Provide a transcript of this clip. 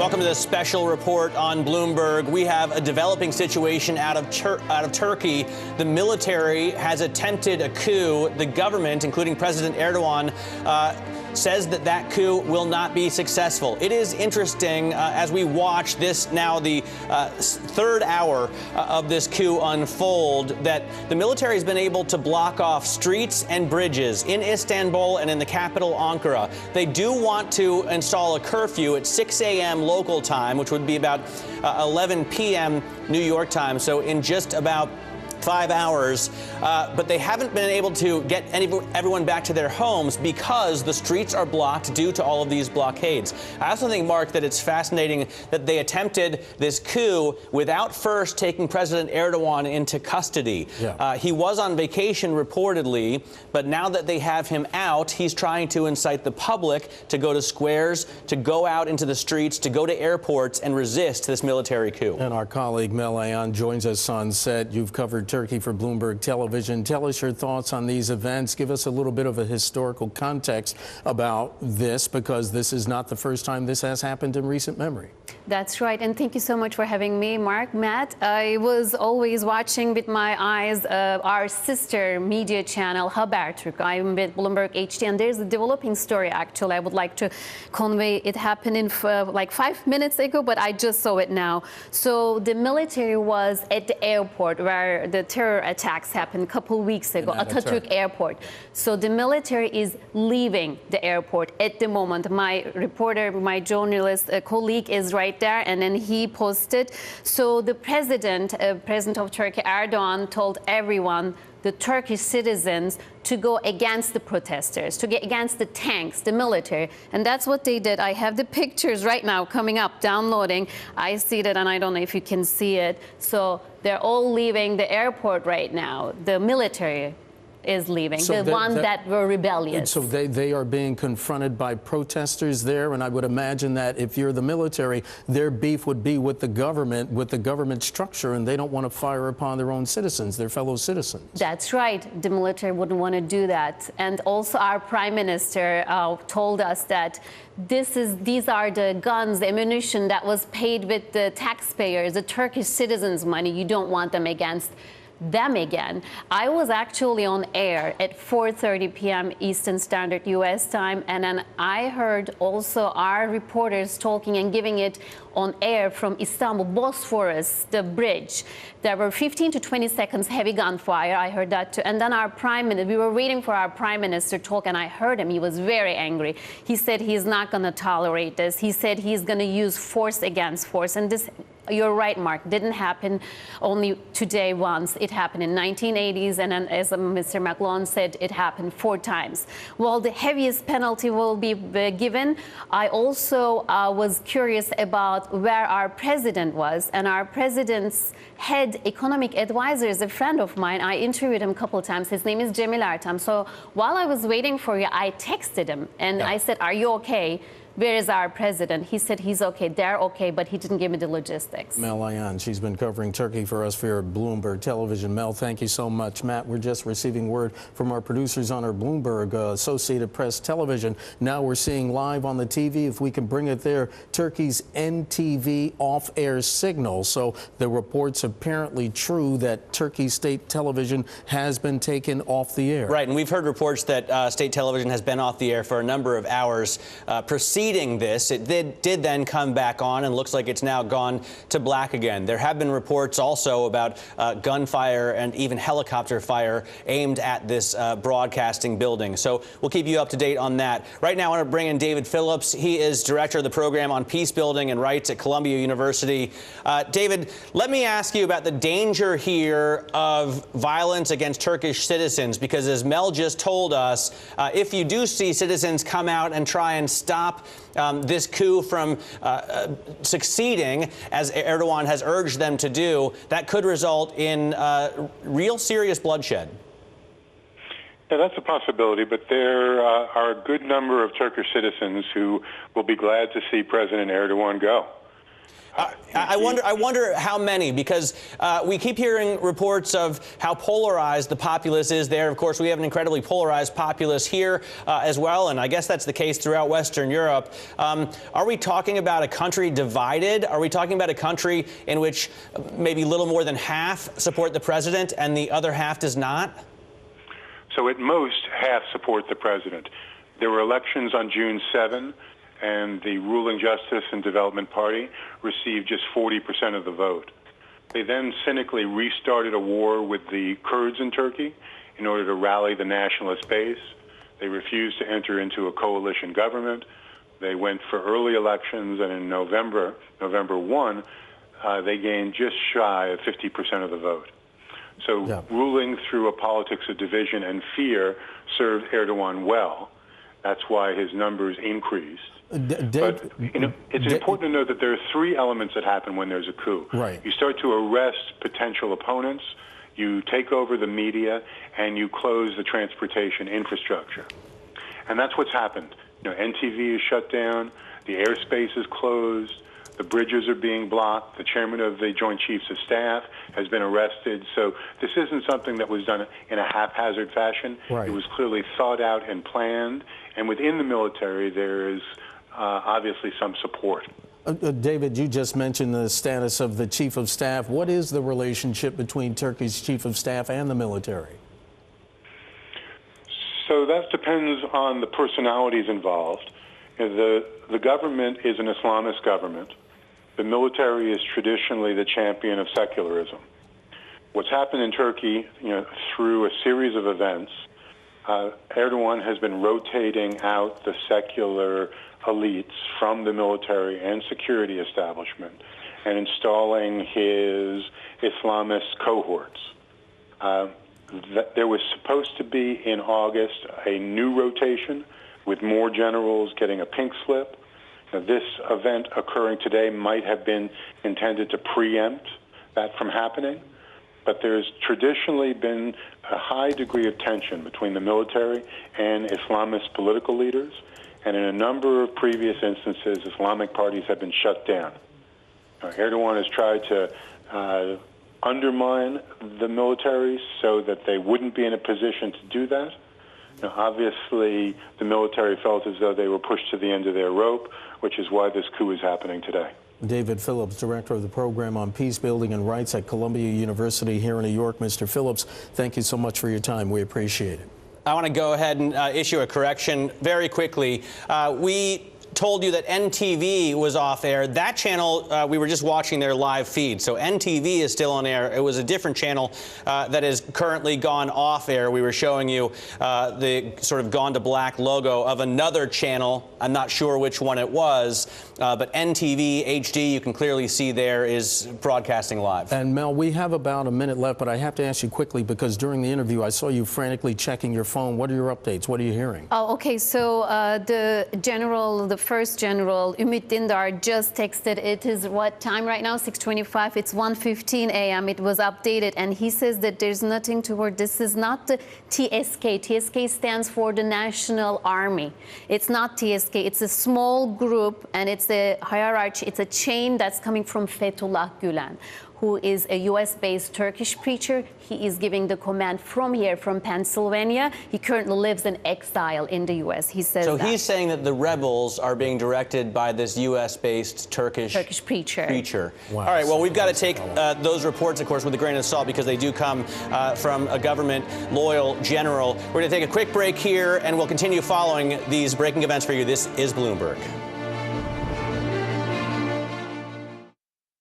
Welcome to this special report on Bloomberg. We have a developing situation out of Turkey. The military has attempted a coup. The government, including President Erdogan, says that coup will not be successful. It is interesting as we watch this now, the third hour of this coup unfold, that the military has been able to block off streets and bridges in Istanbul and in the capital, Ankara. They do want to install a curfew at 6 a.m. local time, which would be about 11 p.m. New York time. So in just about 5 hours, but they haven't been able to get everyone back to their homes because the streets are blocked due to all of these blockades. I also think, Mark, that it's fascinating that they attempted this coup without first taking President Erdogan into custody. Yeah. He was on vacation reportedly, but now that they have him out, he's trying to incite the public to go to squares, to go out into the streets, to go to airports and resist this military coup. And our colleague Mel Ayan joins us on set. You've covered Turkey for Bloomberg Television. Tell us your thoughts on these events. Give us a little bit of a historical context about this, because this is not the first time this has happened in recent memory. That's right, and thank you so much for having me, Mark. Matt, I was always watching with my eyes our sister media channel, Habertürk. I'm with Bloomberg HD, and there's a developing story, actually. I would like to convey. It happened in like 5 minutes ago, but I just saw it now. So the military was at the airport where the terror attacks happened a couple weeks ago, Atatürk Airport. So the military is leaving the airport at the moment. My reporter, my journalist colleague is right there, and then he posted. So the president of Turkey, Erdogan, told everyone, the Turkish citizens, to go against the protesters, to get against the tanks, the military. And that's what they did. I have the pictures right now coming up, downloading. I see that, and I don't know if you can see it. So they're all leaving the airport right now. The military is leaving, so the ones that were rebellious. So they are being confronted by protesters there, and I would imagine that if you're the military, their beef would be with the government structure, and they don't want to fire upon their own citizens, their fellow citizens. That's right. The military wouldn't want to do that. And also our prime minister told us that these are the guns, the ammunition that was paid with the taxpayers, the Turkish citizens' money. You don't want them against them again. I was actually on air at 4:30 p.m. Eastern Standard U.S. time, and then I heard also our reporters talking and giving it on air from Istanbul, Bosphorus, the bridge. There were 15 to 20 seconds heavy gunfire. I heard that too. And then our prime minister, we were waiting for our prime minister to talk, and I heard him. He was very angry. He said he's not going to tolerate this. He said he's going to use force against force. And this, you're right, Mark, didn't happen only today once. It happened in 1980s, and then, as Mr. Macron said, it happened 4 times. Well, the heaviest penalty will be given. I also was curious about where our president was, and our president's head economic advisor is a friend of mine. I interviewed him a couple of times. His name is Cemil Ertem. So while I was waiting for you, I texted him, and I said, "Are you okay? Where is our president?" He said he's okay. They're okay, but he didn't give me the logistics. Mel Ayan, she's been covering Turkey for us for Bloomberg Television. Mel, thank you so much. Matt, we're just receiving word from our producers on our Bloomberg Associated Press Television. Now we're seeing live on the TV, if we can bring it there, Turkey's NTV off-air signal. So the report's apparently true that Turkey state television has been taken off the air. Right, and we've heard reports that state television has been off the air for a number of hours preceding this. It did then come back on, and looks like it's now gone to black again. There have been reports also about gunfire and even helicopter fire aimed at this broadcasting building. So we'll keep you up to date on that. Right now, I want to bring in David Phillips. He is director of the program on peace building and rights at Columbia University. David, let me ask you about the danger here of violence against Turkish citizens, because as Mel just told us, if you do see citizens come out and try and stop this coup from succeeding, as Erdogan has urged them to do, that could result in real serious bloodshed. Yeah, that's a possibility, but there are a good number of Turkish citizens who will be glad to see President Erdogan go. I wonder how many, because we keep hearing reports of how polarized the populace is there. Of course, we have an incredibly polarized populace here as well, and I guess that's the case throughout Western Europe. Are we talking about a country divided? Are we talking about a country in which maybe little more than half support the president and the other half does not? So at most, half support the president. There were elections on June 7, and the ruling Justice and Development Party received just 40% of the vote. They then cynically restarted a war with the Kurds in Turkey in order to rally the nationalist base. They refused to enter into a coalition government. They went for early elections, and in November 1, they gained just shy of 50% of the vote. So ruling through a politics of division and fear served Erdogan well. That's why his numbers increased. But it's important to note that there are three elements that happen when there's a coup. Right. You start to arrest potential opponents, you take over the media, and you close the transportation infrastructure. And that's what's happened. NTV is shut down, the airspace is closed, the bridges are being blocked, the chairman of the Joint Chiefs of Staff has been arrested. So this isn't something that was done in a haphazard fashion. Right. It was clearly thought out and planned. And within the military, there is obviously some support. David, you just mentioned the status of the Chief of Staff. What is the relationship between Turkey's Chief of Staff and the military? So that depends on the personalities involved. The government is an Islamist government. The military is traditionally the champion of secularism. What's happened in Turkey, through a series of events, Erdogan has been rotating out the secular elites from the military and security establishment and installing his Islamist cohorts. There was supposed to be in August a new rotation with more generals getting a pink slip. Now, this event occurring today might have been intended to preempt that from happening, but there's traditionally been a high degree of tension between the military and Islamist political leaders, and in a number of previous instances, Islamic parties have been shut down. Erdogan has tried to undermine the military so that they wouldn't be in a position to do that. Obviously, the military felt as though they were pushed to the end of their rope, which is why this coup is happening today. David Phillips, director of the program on peace building and rights at Columbia University here in New York. Mr. Phillips, thank you so much for your time. We appreciate it. I want to go ahead and issue a correction very quickly. We told you that NTV was off air. That channel, we were just watching their live feed. So NTV is still on air. It was a different channel that has currently gone off air. We were showing you the sort of gone to black logo of another channel. I'm not sure which one it was, but NTV HD, you can clearly see there, is broadcasting live. And Mel, we have about a minute left, but I have to ask you quickly because during the interview I saw you frantically checking your phone. What are your updates? What are you hearing? Oh, okay. So the first general, Ümit Dindar, just texted. It is what time right now? 6:25. It's 1:15 a.m. It was updated, and he says that there's nothing to worry. This is not the TSK. TSK stands for the National Army. It's not TSK. It's a small group, and it's a hierarchy. It's a chain that's coming from Fethullah Gülen, who is a U.S.-based Turkish preacher. He is giving the command from here, from Pennsylvania. He currently lives in exile in the U.S. He says so he's saying that the rebels are being directed by this U.S.-based Turkish preacher. Wow. All right, well, we've got to take those reports, of course, with a grain of salt because they do come from a government-loyal general. We're going to take a quick break here, and we'll continue following these breaking events for you. This is Bloomberg.